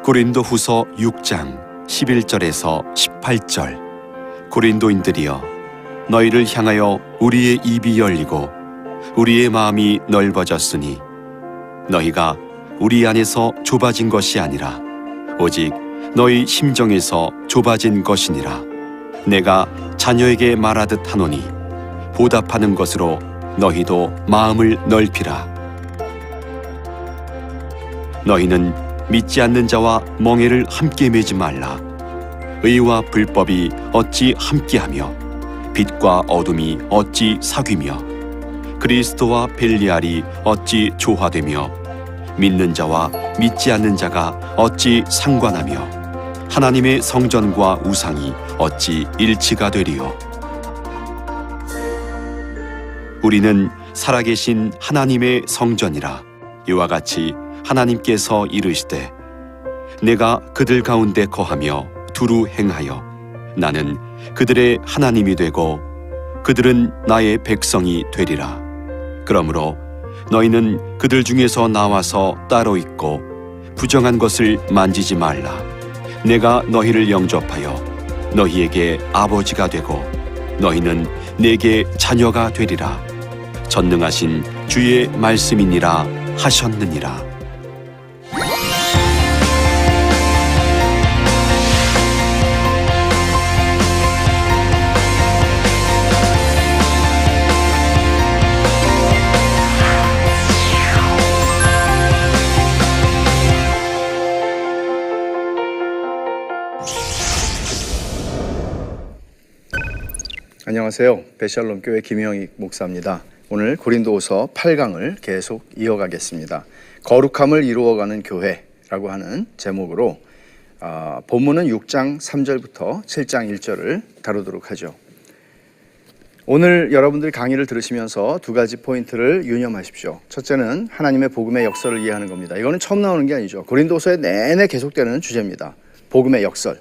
고린도후서 6장 11절에서 18절. 고린도인들이여, 너희를 향하여 우리의 입이 열리고 우리의 마음이 넓어졌으니 너희가 우리 안에서 좁아진 것이 아니라 오직 너희 심정에서 좁아진 것이니라. 내가 자녀에게 말하듯 하노니 보답하는 것으로 너희도 마음을 넓히라. 너희는 믿지 않는 자와 멍에를 함께 매지 말라. 의와 불법이 어찌 함께하며 빛과 어둠이 어찌 사귀며 그리스도와 벨리알이 어찌 조화되며 믿는 자와 믿지 않는 자가 어찌 상관하며 하나님의 성전과 우상이 어찌 일치가 되리요. 우리는 살아계신 하나님의 성전이라. 이와 같이 하나님께서 이르시되 내가 그들 가운데 거하며 두루 행하여 나는 그들의 하나님이 되고 그들은 나의 백성이 되리라. 그러므로 너희는 그들 중에서 나와서 따로 있고 부정한 것을 만지지 말라. 내가 너희를 영접하여 너희에게 아버지가 되고 너희는 내게 자녀가 되리라. 전능하신 주의 말씀이니라 하셨느니라. 안녕하세요. 베샬롬 교회 김영익 목사입니다. 오늘 고린도후서 8강을 계속 이어가겠습니다. 거룩함을 이루어가는 교회라고 하는 제목으로 본문은 6장 3절부터 7장 1절을 다루도록 하죠. 오늘 여러분들이 강의를 들으시면서 두 가지 포인트를 유념하십시오. 첫째는 하나님의 복음의 역설을 이해하는 겁니다. 이거는 처음 나오는 게 아니죠. 고린도후서에 내내 계속되는 주제입니다. 복음의 역설.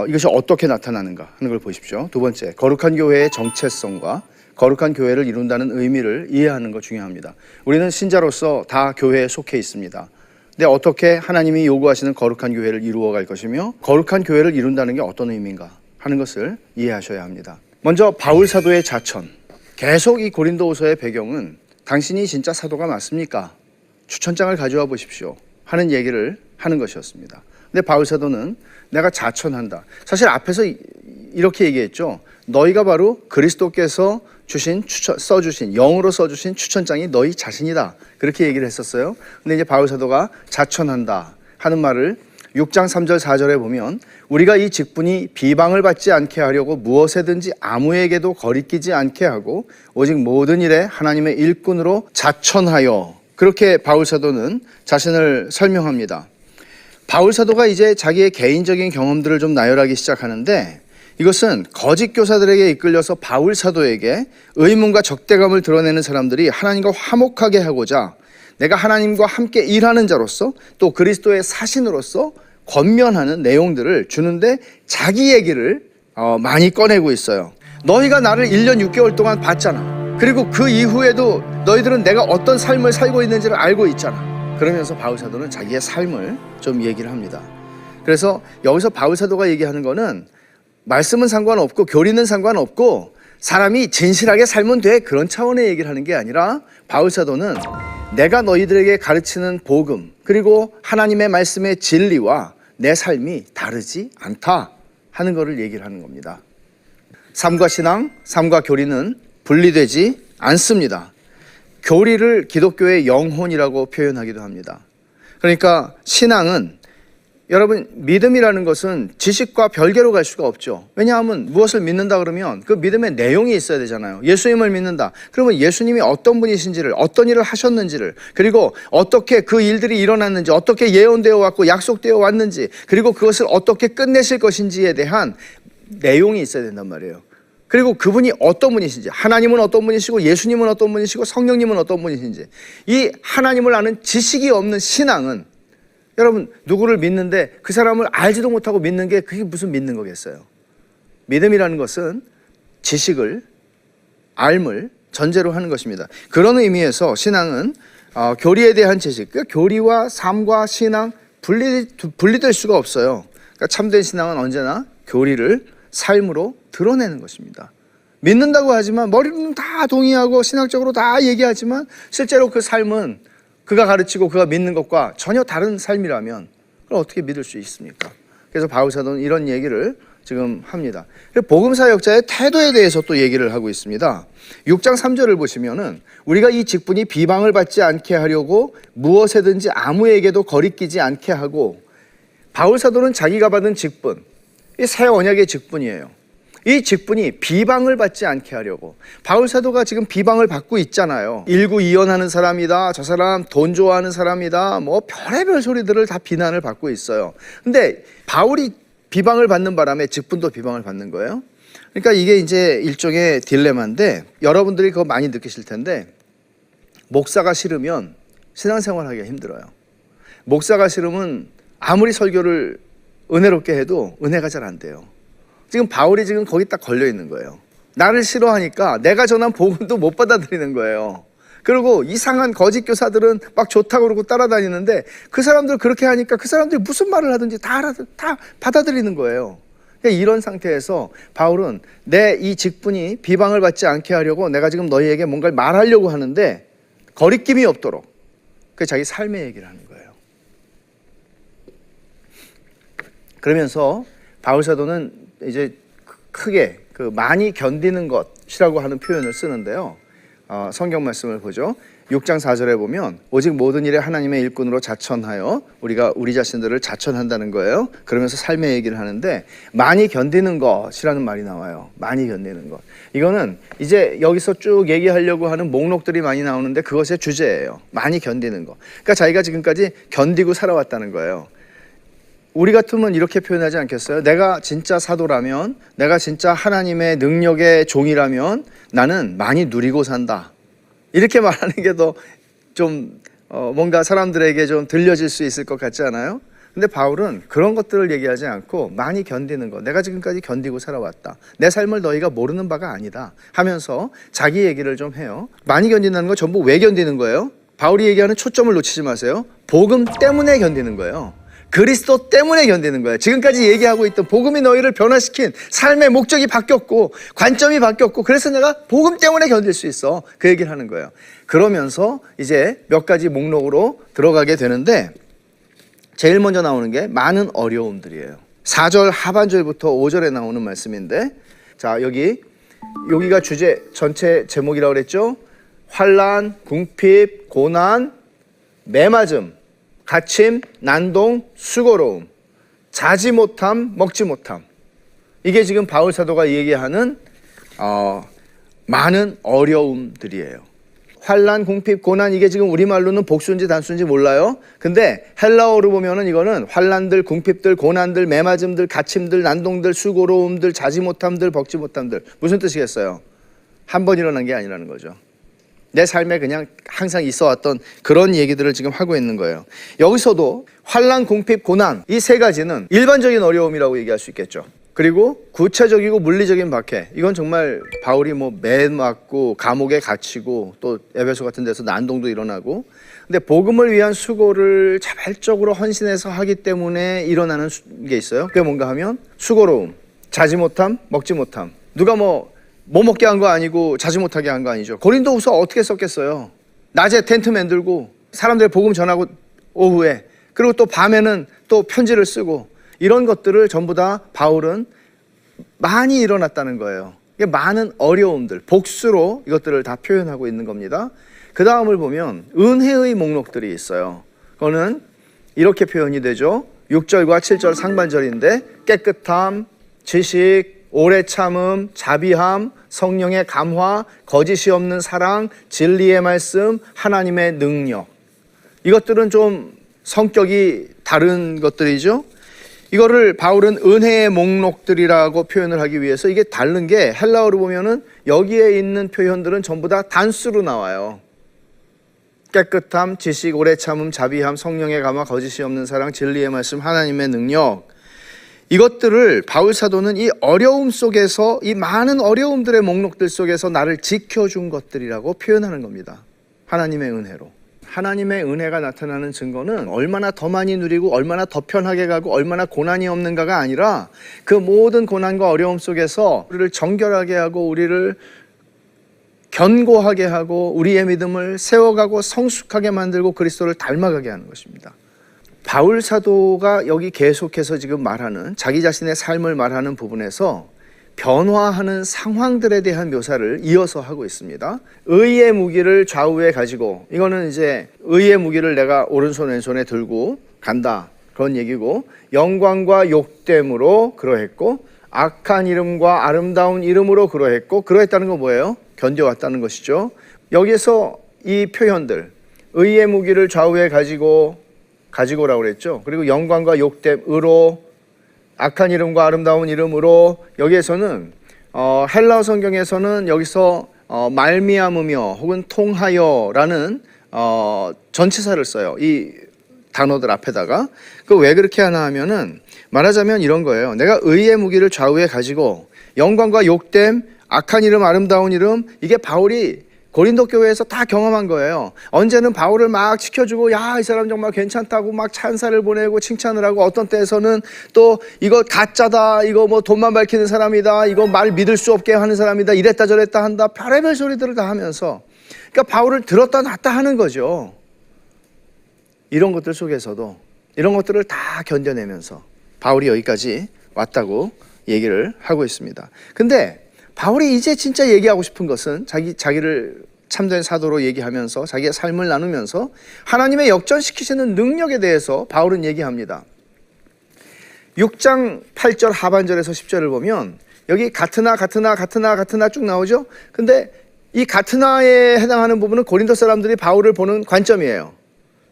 이것이 어떻게 나타나는가 하는 걸 보십시오. 두 번째, 거룩한 교회의 정체성과 거룩한 교회를 이룬다는 의미를 이해하는 것 중요합니다. 우리는 신자로서 다 교회에 속해 있습니다. 근데 어떻게 하나님이 요구하시는 거룩한 교회를 이루어갈 것이며 거룩한 교회를 이룬다는 게 어떤 의미인가 하는 것을 이해하셔야 합니다. 먼저 바울 사도의 자천. 계속 이 고린도후서의 배경은 당신이 진짜 사도가 맞습니까? 추천장을 가져와 보십시오 하는 얘기를 하는 것이었습니다. 근데 바울 사도는 내가 자천한다. 사실 앞에서 이렇게 얘기했죠. 너희가 바로 그리스도께서 써주신 영으로 써주신 추천장이 너희 자신이다. 그렇게 얘기를 했었어요. 근데 이제 바울 사도가 자천한다 하는 말을 6장 3절 4절에 보면 우리가 이 직분이 비방을 받지 않게 하려고 무엇에든지 아무에게도 거리끼지 않게 하고 오직 모든 일에 하나님의 일꾼으로 자천하여, 그렇게 바울 사도는 자신을 설명합니다. 바울 사도가 이제 자기의 개인적인 경험들을 좀 나열하기 시작하는데 이것은 거짓 교사들에게 이끌려서 바울 사도에게 의문과 적대감을 드러내는 사람들이 하나님과 화목하게 하고자 내가 하나님과 함께 일하는 자로서 또 그리스도의 사신으로서 권면하는 내용들을 주는데 자기 얘기를 많이 꺼내고 있어요. 너희가 나를 1년 6개월 동안 봤잖아. 그리고 그 이후에도 너희들은 내가 어떤 삶을 살고 있는지를 알고 있잖아. 그러면서 바울 사도는 자기의 삶을 좀 얘기를 합니다. 그래서 여기서 바울 사도가 얘기하는 거는 말씀은 상관없고 교리는 상관없고 사람이 진실하게 살면 돼, 그런 차원의 얘기를 하는 게 아니라 바울 사도는 내가 너희들에게 가르치는 복음 그리고 하나님의 말씀의 진리와 내 삶이 다르지 않다 하는 것을 얘기를 하는 겁니다. 삶과 신앙, 삶과 교리는 분리되지 않습니다. 교리를 기독교의 영혼이라고 표현하기도 합니다. 그러니까 신앙은, 여러분, 믿음이라는 것은 지식과 별개로 갈 수가 없죠. 왜냐하면 무엇을 믿는다 그러면 그 믿음의 내용이 있어야 되잖아요. 예수님을 믿는다. 그러면 예수님이 어떤 분이신지를, 어떤 일을 하셨는지를, 그리고 어떻게 그 일들이 일어났는지, 어떻게 예언되어 왔고 약속되어 왔는지, 그리고 그것을 어떻게 끝내실 것인지에 대한 내용이 있어야 된단 말이에요. 그리고 그분이 어떤 분이신지, 하나님은 어떤 분이시고 예수님은 어떤 분이시고 성령님은 어떤 분이신지, 이 하나님을 아는 지식이 없는 신앙은, 여러분, 누구를 믿는데 그 사람을 알지도 못하고 믿는 게 그게 무슨 믿는 거겠어요? 믿음이라는 것은 지식을, 알을 전제로 하는 것입니다. 그런 의미에서 신앙은 교리에 대한 지식, 그러니까 교리와 삶과 신앙 분리될 수가 없어요. 그러니까 참된 신앙은 언제나 교리를 삶으로 드러내는 것입니다. 믿는다고 하지만 머리로는 다 동의하고 신학적으로 다 얘기하지만 실제로 그 삶은 그가 가르치고 그가 믿는 것과 전혀 다른 삶이라면 그걸 어떻게 믿을 수 있습니까? 그래서 바울 사도는 이런 얘기를 지금 합니다. 복음사역자의 태도에 대해서 또 얘기를 하고 있습니다. 6장 3절을 보시면은 우리가 이 직분이 비방을 받지 않게 하려고 무엇에든지 아무에게도 거리끼지 않게 하고, 바울 사도는 자기가 받은 직분, 이 새 언약의 직분이에요. 이 직분이 비방을 받지 않게 하려고. 바울 사도가 지금 비방을 받고 있잖아요. 일구이연하는 사람이다, 저 사람 돈 좋아하는 사람이다, 뭐 별의별 소리들을 다 비난을 받고 있어요. 근데 바울이 비방을 받는 바람에 직분도 비방을 받는 거예요. 그러니까 이게 이제 일종의 딜레마인데, 여러분들이 그거 많이 느끼실 텐데, 목사가 싫으면 신앙생활 하기가 힘들어요. 목사가 싫으면 아무리 설교를 은혜롭게 해도 은혜가 잘 안 돼요. 지금 바울이 지금 거기 딱 걸려 있는 거예요. 나를 싫어하니까 내가 전한 복음도 못 받아들이는 거예요. 그리고 이상한 거짓 교사들은 막 좋다고 그러고 따라다니는데, 그 사람들 그렇게 하니까 그 사람들이 무슨 말을 하든지 다 받아들이는 거예요. 그러니까 이런 상태에서 바울은 내 이 직분이 비방을 받지 않게 하려고 내가 지금 너희에게 뭔가를 말하려고 하는데 거리낌이 없도록, 그 자기 삶의 얘기를 하는 거예요. 그러면서 바울 사도는 이제 크게 그 많이 견디는 것이라고 하는 표현을 쓰는데요. 성경 말씀을 보죠. 6장 4절에 보면 오직 모든 일에 하나님의 일꾼으로 자천하여, 우리가 우리 자신들을 자천한다는 거예요. 그러면서 삶의 얘기를 하는데 많이 견디는 것이라는 말이 나와요. 많이 견디는 것. 이거는 이제 여기서 쭉 얘기하려고 하는 목록들이 많이 나오는데 그것의 주제예요. 많이 견디는 것. 그러니까 자기가 지금까지 견디고 살아왔다는 거예요. 우리 같으면 이렇게 표현하지 않겠어요? 내가 진짜 사도라면, 내가 진짜 하나님의 능력의 종이라면 나는 많이 누리고 산다. 이렇게 말하는 게 더 좀 뭔가 사람들에게 좀 들려질 수 있을 것 같지 않아요? 근데 바울은 그런 것들을 얘기하지 않고 많이 견디는 것, 내가 지금까지 견디고 살아왔다, 내 삶을 너희가 모르는 바가 아니다 하면서 자기 얘기를 좀 해요. 많이 견딘다는 거 전부 왜 견디는 거예요? 바울이 얘기하는 초점을 놓치지 마세요. 복음 때문에 견디는 거예요. 그리스도 때문에 견디는 거예요. 지금까지 얘기하고 있던 복음이 너희를 변화시킨 삶의 목적이 바뀌었고 관점이 바뀌었고, 그래서 내가 복음 때문에 견딜 수 있어. 그 얘기를 하는 거예요. 그러면서 이제 몇 가지 목록으로 들어가게 되는데, 제일 먼저 나오는 게 많은 어려움들이에요. 4절 하반절부터 5절에 나오는 말씀인데, 자, 여기가 주제 전체 제목이라고 그랬죠. 환난, 궁핍, 고난, 매맞음, 갇힘, 난동, 수고로움, 자지 못함, 먹지 못함. 이게 지금 바울 사도가 얘기하는 많은 어려움들이에요. 환난, 궁핍, 고난, 이게 지금 우리말로는 복수인지 단수인지 몰라요. 근데 헬라어로 보면은 이거는 환난들, 궁핍들, 고난들, 매맞음들, 갇힘들, 난동들, 수고로움들, 자지 못함들, 먹지 못함들. 무슨 뜻이겠어요? 한 번 일어난 게 아니라는 거죠. 내 삶에 그냥 항상 있어왔던 그런 얘기들을 지금 하고 있는 거예요. 여기서도 환난, 궁핍, 고난, 이 세 가지는 일반적인 어려움이라고 얘기할 수 있겠죠. 그리고 구체적이고 물리적인 박해, 이건 정말 바울이 뭐 매 맞고 감옥에 갇히고 또 에베소 같은 데서 난동도 일어나고, 근데 복음을 위한 수고를 자발적으로 헌신해서 하기 때문에 일어나는 게 있어요. 그게 뭔가 하면 수고로움, 자지 못함, 먹지 못함. 누가 뭐 먹게 한 거 아니고 자지 못하게 한 거 아니죠. 고린도후서 어떻게 썼겠어요? 낮에 텐트 만들고 사람들 복음 전하고 오후에, 그리고 또 밤에는 또 편지를 쓰고, 이런 것들을 전부 다 바울은 많이 일어났다는 거예요. 이게 많은 어려움들, 복수로 이것들을 다 표현하고 있는 겁니다. 그 다음을 보면 은혜의 목록들이 있어요. 그거는 이렇게 표현이 되죠. 6절과 7절 상반절인데, 깨끗함, 지식, 오래 참음, 자비함, 성령의 감화, 거짓이 없는 사랑, 진리의 말씀, 하나님의 능력. 이것들은 좀 성격이 다른 것들이죠. 이거를 바울은 은혜의 목록들이라고 표현을 하기 위해서, 이게 다른 게 헬라어로 보면은 여기에 있는 표현들은 전부 다 단수로 나와요. 깨끗함, 지식, 오래 참음, 자비함, 성령의 감화, 거짓이 없는 사랑, 진리의 말씀, 하나님의 능력. 이것들을 바울 사도는 이 어려움 속에서, 이 많은 어려움들의 목록들 속에서 나를 지켜준 것들이라고 표현하는 겁니다. 하나님의 은혜로. 하나님의 은혜가 나타나는 증거는 얼마나 더 많이 누리고 얼마나 더 편하게 가고 얼마나 고난이 없는가가 아니라 그 모든 고난과 어려움 속에서 우리를 정결하게 하고 우리를 견고하게 하고 우리의 믿음을 세워가고 성숙하게 만들고 그리스도를 닮아가게 하는 것입니다. 바울 사도가 여기 계속해서 지금 말하는 자기 자신의 삶을 말하는 부분에서 변화하는 상황들에 대한 묘사를 이어서 하고 있습니다. 의의 무기를 좌우에 가지고, 이거는 이제 의의 무기를 내가 오른손 왼손에 들고 간다, 그런 얘기고, 영광과 욕됨으로 그러했고, 악한 이름과 아름다운 이름으로 그러했고, 그러했다는 건 뭐예요? 견뎌왔다는 것이죠. 여기에서 이 표현들, 의의 무기를 좌우에 가지고라고 그랬죠. 그리고 영광과 욕됨으로, 악한 이름과 아름다운 이름으로, 여기에서는 헬라어 성경에서는 여기서 말미암으며 혹은 통하여라는 전치사를 써요. 이 단어들 앞에다가. 그 왜 그렇게 하나 하면은, 말하자면 이런 거예요. 내가 의의 무기를 좌우에 가지고 영광과 욕됨, 악한 이름, 아름다운 이름, 이게 바울이 고린도 교회에서 다 경험한 거예요. 언제는 바울을 막 지켜주고, 야, 이 사람 정말 괜찮다고 막 찬사를 보내고 칭찬을 하고, 어떤 때에서는 또 이거 가짜다, 이거 뭐 돈만 밝히는 사람이다, 이거 말 믿을 수 없게 하는 사람이다, 이랬다 저랬다 한다, 별의별 소리들을 다 하면서, 그러니까 바울을 들었다 놨다 하는 거죠. 이런 것들 속에서도 이런 것들을 다 견뎌내면서 바울이 여기까지 왔다고 얘기를 하고 있습니다. 근데 바울이 이제 진짜 얘기하고 싶은 것은 자기를 참된 사도로 얘기하면서 자기의 삶을 나누면서 하나님의 역전시키시는 능력에 대해서 바울은 얘기합니다. 6장 8절 하반절에서 10절을 보면 여기 같으나 쭉 나오죠. 근데 이 같으나에 해당하는 부분은 고린도 사람들이 바울을 보는 관점이에요.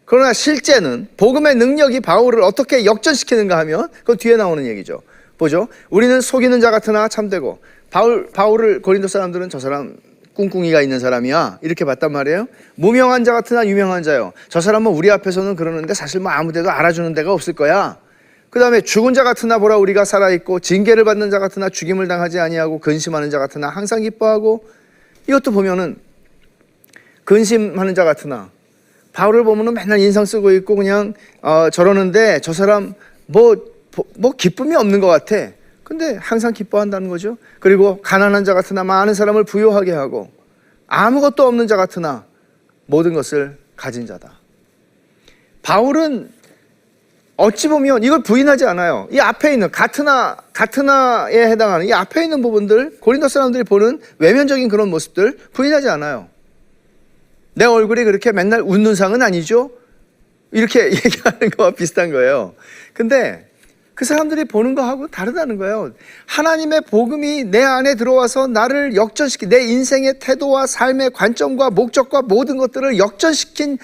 그러나 실제는 복음의 능력이 바울을 어떻게 역전시키는가 하면 그 뒤에 나오는 얘기죠. 보죠. 우리는 속이는 자 같으나 참되고, 바울을 고린도 사람들은 저 사람 꿍꿍이가 있는 사람이야 이렇게 봤단 말이에요. 무명한 자 같으나 유명한 자요. 저 사람은 우리 앞에서는 그러는데 사실 뭐 아무 데도 알아주는 데가 없을 거야. 그 다음에 죽은 자 같으나 보라 우리가 살아있고, 징계를 받는 자 같으나 죽임을 당하지 아니하고, 근심하는 자 같으나 항상 기뻐하고. 이것도 보면은 근심하는 자 같으나, 바울을 보면은 맨날 인상 쓰고 있고 그냥 저러는데 저 사람 뭐 기쁨이 없는 것 같아. 근데 항상 기뻐한다는 거죠. 그리고 가난한 자 같으나 많은 사람을 부유하게 하고, 아무것도 없는 자 같으나 모든 것을 가진 자다. 바울은 어찌 보면 이걸 부인하지 않아요. 이 앞에 있는 같으나에 해당하는 이 앞에 있는 부분들, 고린도 사람들이 보는 외면적인 그런 모습들 부인하지 않아요. 내 얼굴이 그렇게 맨날 웃는 상은 아니죠? 이렇게 얘기하는 거와 비슷한 거예요. 근데 그 사람들이 보는 거하고 다르다는 거예요. 하나님의 복음이 내 안에 들어와서 나를 역전시킨, 내 인생의 태도와 삶의 관점과 목적과 모든 것들을 역전시킨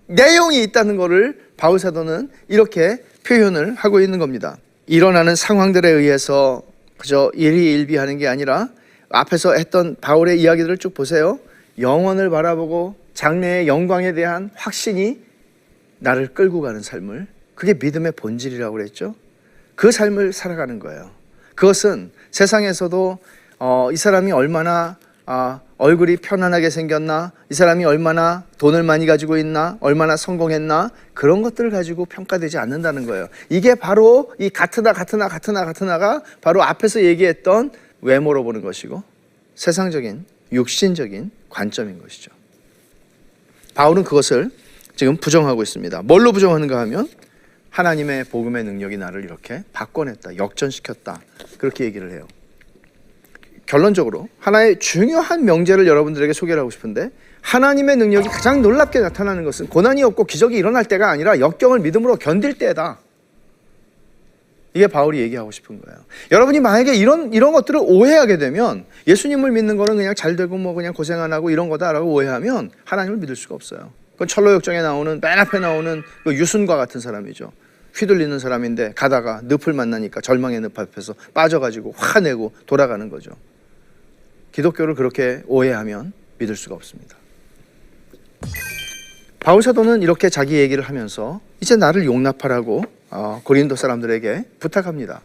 내용이 있다는 것을 바울 사도는 이렇게 표현을 하고 있는 겁니다. 일어나는 상황들에 의해서 그저 일희일비하는 게 아니라 앞에서 했던 바울의 이야기들을 쭉 보세요. 영원을 바라보고 장래의 영광에 대한 확신이 나를 끌고 가는 삶을, 그게 믿음의 본질이라고 그랬죠. 그 삶을 살아가는 거예요. 그것은 세상에서도 이 사람이 얼마나 얼굴이 편안하게 생겼나, 이 사람이 얼마나 돈을 많이 가지고 있나, 얼마나 성공했나, 그런 것들을 가지고 평가되지 않는다는 거예요. 이게 바로 이 같으나가 바로 앞에서 얘기했던 외모로 보는 것이고 세상적인 육신적인 관점인 것이죠. 바울은 그것을 지금 부정하고 있습니다. 뭘로 부정하는가 하면 하나님의 복음의 능력이 나를 이렇게 바꿔냈다, 역전시켰다, 그렇게 얘기를 해요. 결론적으로 하나의 중요한 명제를 여러분들에게 소개를 하고 싶은데, 하나님의 능력이 가장 놀랍게 나타나는 것은 고난이 없고 기적이 일어날 때가 아니라 역경을 믿음으로 견딜 때다. 이게 바울이 얘기하고 싶은 거예요. 여러분이 만약에 이런 것들을 오해하게 되면, 예수님을 믿는 거는 그냥 잘 되고 뭐 그냥 고생 안 하고 이런 거다라고 오해하면 하나님을 믿을 수가 없어요. 그건 철로역정에 나오는, 맨 앞에 나오는 그 유순과 같은 사람이죠. 휘둘리는 사람인데 가다가 늪을 만나니까 절망의 늪 앞에서 빠져가지고 화내고 돌아가는 거죠. 기독교를 그렇게 오해하면 믿을 수가 없습니다. 바울 사도는 이렇게 자기 얘기를 하면서 이제 나를 용납하라고 고린도 사람들에게 부탁합니다.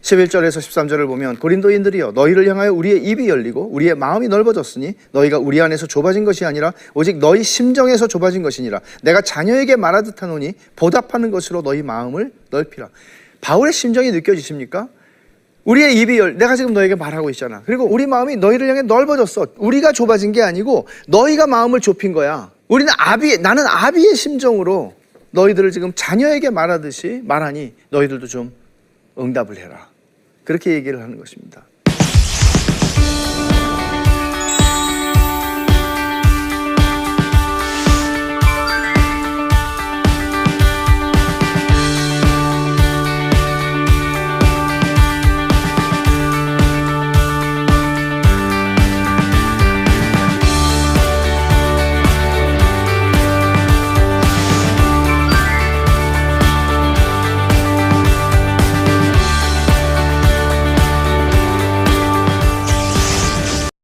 11절에서 13절을 보면 고린도인들이여 너희를 향하여 우리의 입이 열리고 우리의 마음이 넓어졌으니 너희가 우리 안에서 좁아진 것이 아니라 오직 너희 심정에서 좁아진 것이니라. 내가 자녀에게 말하듯 하노니 보답하는 것으로 너희 마음을 넓히라. 바울의 심정이 느껴지십니까? 우리의 입이 내가 지금 너에게 말하고 있잖아. 그리고 우리 마음이 너희를 향해 넓어졌어. 우리가 좁아진 게 아니고 너희가 마음을 좁힌 거야. 나는 아비의 심정으로 너희들을 지금 자녀에게 말하듯이 말하니 너희들도 좀 응답을 해라. 그렇게 얘기를 하는 것입니다.